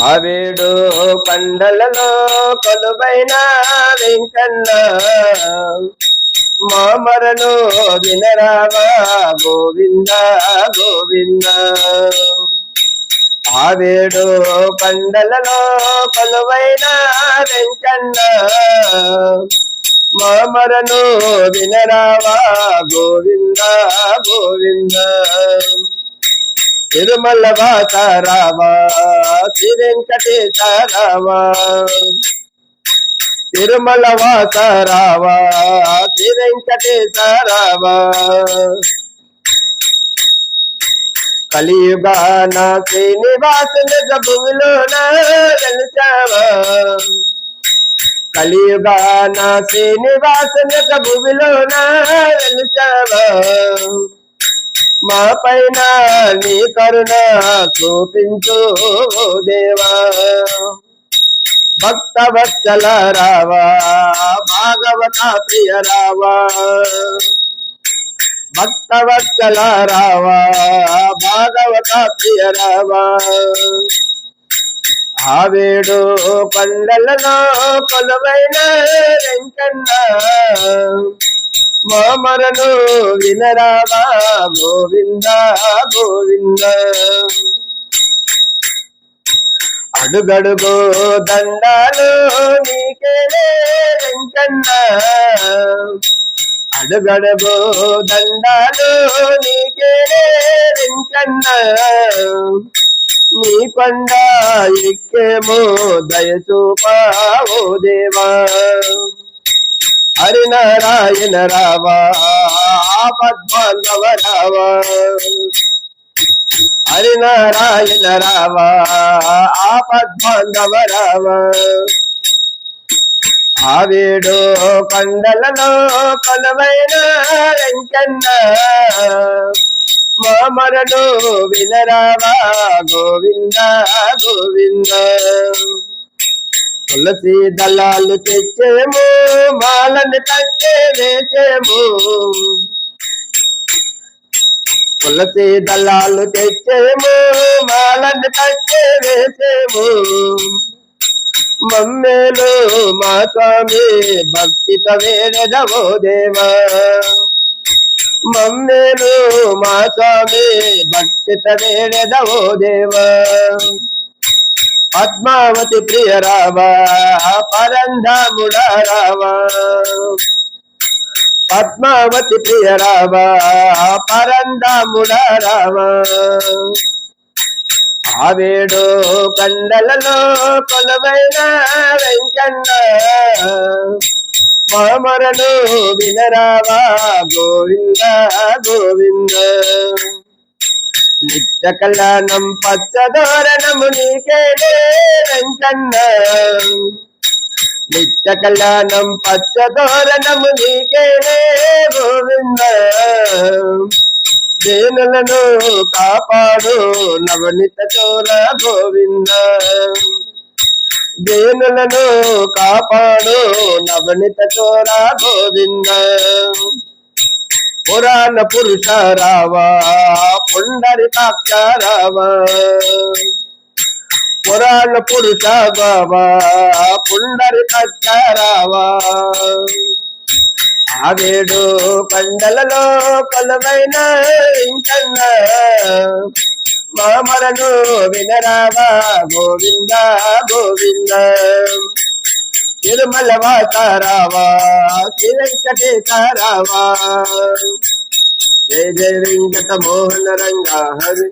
ఆవేడు కొండలలో కొలువైన వెంకన్న మామరను వినరావా గోవింద గోవింద. ఆవేడు కొండలలో కొలువైన వెంకన్న మామరను వినరావా గోవింద గోవింద. తిరుమల వాస రావా శ్రీ వెంకటేశ రావా, తిరుమల వాస రావా శ్రీ వెంకటేశ రావా. కలియుగాన శ్రీనివాసుని భూమిలోన వెలిసావా, కలియుగాన శ్రీనివాసుని భూమిలోన వెలిసావా. మా పైన నీ కరుణ చూపించు దేవా. భక్త వత్సల రావా భాగవత ప్రియ రావా, భక్త వత్సల రావా భాగవత ప్రియ రావా. ఆవేడు కొండలలో కొలువైన వెంకన్న మామరను వినరావా గోవింద గోవింద. అడుగడుగో దండాలు నీకేలే వెంకన్న, అడుగడుగో దండాలు నీకేలే వెంకన్న. నీ కొండ ఎక్కేమో దయచూపావో దేవా. హరినారాయణ రావా ఆపద్బాంధవ రావా, హరినారాయణ రావా ఆపద్బాంధవ రావా. ఆవేడు కొండలలో కొలువైన వెంకన్న మామరను వినరావా గోవింద గోవింద. తులసి దళాలు తెచ్చేమో మాలను కట్టే వేసేమో, తులసి దళాలు తెచ్చేమో మాలను కట్టే వేసేమో. మమ్మేలు మా స్వామి భక్తిత వేడదవో దేవా, మమ్మేలు మా స్వామి భక్తిత వేడదవో దేవా. పద్మావతి ప్రియ రావా పరంధాముడ రావా, పద్మావతి ప్రియ రావా పరంధాముడ రావా. ఆవేడు కొండలలో కొలువైన వెంకన్న మామరను వినరావా గోవింద గోవింద. నిత్య కళ్యాణం పచ్చదోరణము నీకేలే వెంకన్న, నిత్య కళ్యాణం పచ్చదోరణము నీకేలే గోవింద. దేనులను కాపాడు నవనిత చోర గోవింద, దేనులను కాపాడు నవనిత చోర గోవింద. పురాణ పురుష రావా పుండరీకాక్ష రావా, పురాణ పురుష బావా పుండరీకాక్ష రావా. ఆవేడు కొండలలో కొలువైన వెంకన్న మామరను వినరావా గోవింద గోవింద. తిరుమల వాస రావా శ్రీ వెంకటేశ రావా. జయ జయ వెంకట మోహన రంగా హరి.